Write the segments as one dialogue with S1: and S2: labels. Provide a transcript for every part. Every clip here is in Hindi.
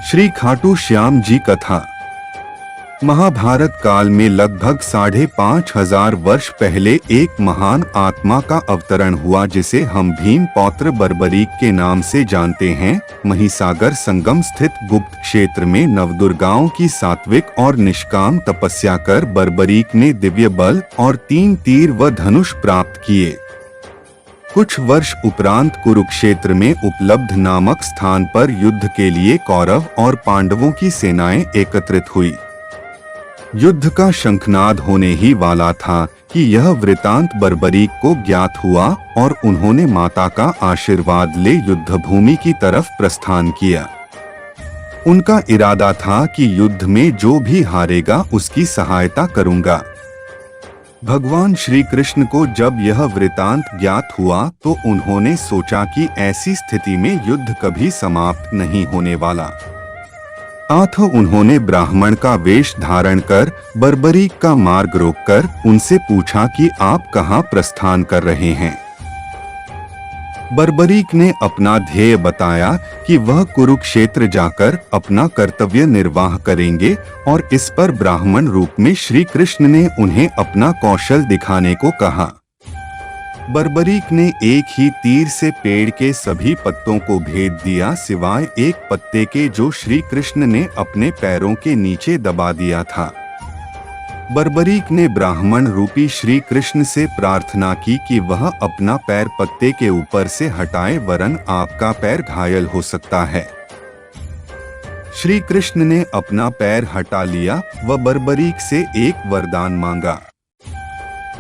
S1: श्री खाटू श्याम जी कथा। महाभारत काल में लगभग 5,500 वर्ष पहले एक महान आत्मा का अवतरण हुआ जिसे हम भीम पौत्र बर्बरीक के नाम से जानते हैं। महिसागर संगम स्थित गुप्त क्षेत्र में नवदुर्गाओं की सात्विक और निष्काम तपस्या कर बर्बरीक ने दिव्य बल और 3 तीर व धनुष प्राप्त किए। कुछ वर्ष उपरांत कुरुक्षेत्र में उपलब्ध नामक स्थान पर युद्ध के लिए कौरव और पांडवों की सेनाएं एकत्रित हुई। युद्ध का शंखनाद होने ही वाला था कि यह वृतांत बर्बरीक को ज्ञात हुआ और उन्होंने माता का आशीर्वाद ले युद्ध भूमि की तरफ प्रस्थान किया। उनका इरादा था कि युद्ध में जो भी हारेगा उसकी सहायता करूंगा। भगवान श्री कृष्ण को जब यह वृतांत ज्ञात हुआ तो उन्होंने सोचा कि ऐसी स्थिति में युद्ध कभी समाप्त नहीं होने वाला। अतः उन्होंने ब्राह्मण का वेश धारण कर बर्बरीक का मार्ग रोककर उनसे पूछा कि आप कहाँ प्रस्थान कर रहे हैं। बर्बरीक ने अपना ध्येय बताया कि वह कुरुक्षेत्र जाकर अपना कर्तव्य निर्वाह करेंगे और इस पर ब्राह्मण रूप में श्री कृष्ण ने उन्हें अपना कौशल दिखाने को कहा। बर्बरीक ने एक ही तीर से पेड़ के सभी पत्तों को भेद दिया सिवाय एक पत्ते के जो श्री कृष्ण ने अपने पैरों के नीचे दबा दिया था। बर्बरीक ने ब्राह्मण रूपी श्री कृष्ण से प्रार्थना की कि वह अपना पैर पत्ते के ऊपर से हटाए वरन आपका पैर घायल हो सकता है। श्री कृष्ण ने अपना पैर हटा लिया व बर्बरीक से एक वरदान मांगा।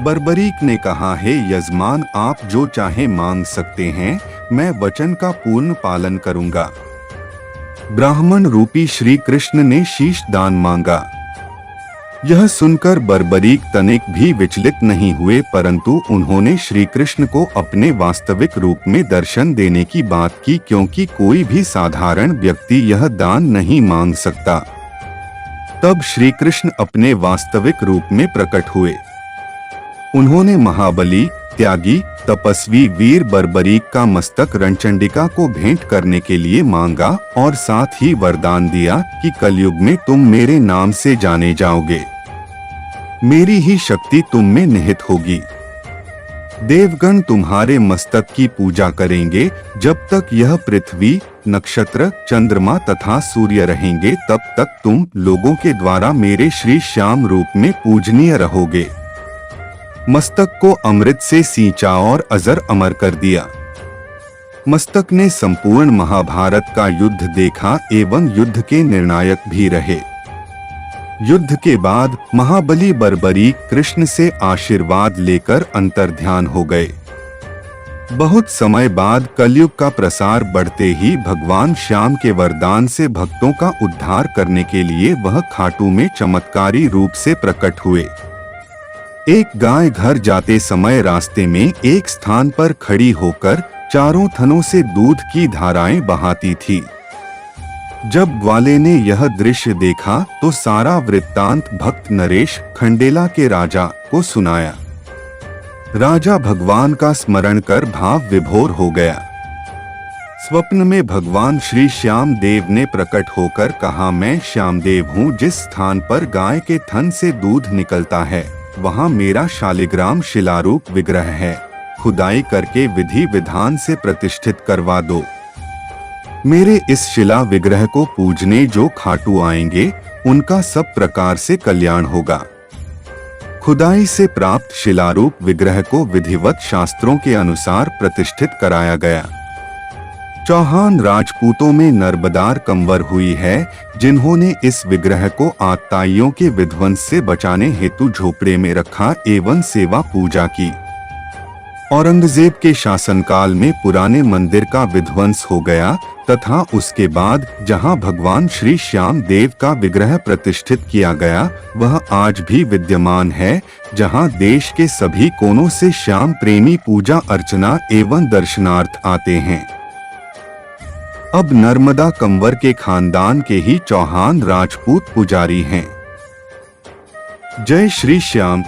S1: बर्बरीक ने कहा, हे यजमान, आप जो चाहे मांग सकते हैं, मैं वचन का पूर्ण पालन करूंगा। ब्राह्मण रूपी श्री कृष्ण ने शीश दान मांगा। यह सुनकर बर्बरीक तनिक भी विचलित नहीं हुए, परंतु उन्होंने श्री कृष्ण को अपने वास्तविक रूप में दर्शन देने की बात की, क्योंकि कोई भी साधारण व्यक्ति यह दान नहीं मांग सकता। तब श्री कृष्ण अपने वास्तविक रूप में प्रकट हुए। उन्होंने महाबली, त्यागी, तपस्वी वीर बर्बरीक का मस्तक रणचंडिका को भेंट करने के लिए मांगा और साथ ही वरदान दिया कि कलयुग में तुम मेरे नाम से जाने जाओगे। मेरी ही शक्ति तुम में निहित होगी। देवगण तुम्हारे मस्तक की पूजा करेंगे। जब तक यह पृथ्वी, नक्षत्र, चंद्रमा तथा सूर्य रहेंगे तब तक तुम लोगों के द्वारा मेरे श्री श्याम रूप में पूजनीय रहोगे। मस्तक को अमृत से सींचा और अजर अमर कर दिया। मस्तक ने संपूर्ण महाभारत का युद्ध देखा एवं युद्ध के निर्णायक भी रहे। युद्ध के बाद महाबली बर्बरीक कृष्ण से आशीर्वाद लेकर अंतर्ध्यान हो गए। बहुत समय बाद कलयुग का प्रसार बढ़ते ही भगवान श्याम के वरदान से भक्तों का उद्धार करने के लिए वह खाटू में चमत्कारी रूप से प्रकट हुए। एक गाय घर जाते समय रास्ते में एक स्थान पर खड़ी होकर चारों थनों से दूध की धाराएं बहाती थी। जब ग्वाले ने यह दृश्य देखा तो सारा वृत्तांत भक्त नरेश खंडेला के राजा को सुनाया। राजा भगवान का स्मरण कर भाव विभोर हो गया। स्वप्न में भगवान श्री श्याम देव ने प्रकट होकर कहा, मैं श्यामदेव हूँ। जिस स्थान पर गाय के थन से दूध निकलता है वहाँ मेरा शालिग्राम शिलारूप विग्रह है। खुदाई करके विधि विधान से प्रतिष्ठित करवा दो। मेरे इस शिला विग्रह को पूजने जो खाटू आएंगे उनका सब प्रकार से कल्याण होगा। खुदाई से प्राप्त शिलारूप विग्रह को विधिवत शास्त्रों के अनुसार प्रतिष्ठित कराया गया। चौहान राजपूतों में नर्बदार कंवर हुई है जिन्होंने इस विग्रह को आताइयों के विध्वंस से बचाने हेतु झोपड़े में रखा एवं सेवा पूजा की। औरंगजेब के शासनकाल में पुराने मंदिर का विध्वंस हो गया तथा उसके बाद जहां भगवान श्री श्याम देव का विग्रह प्रतिष्ठित किया गया वह आज भी विद्यमान है, जहां देश के सभी कोनों से श्याम प्रेमी पूजा अर्चना एवं दर्शनार्थ आते हैं। अब नर्मदा कंवर के खानदान के ही चौहान राजपूत पुजारी हैं। जय श्री श्याम।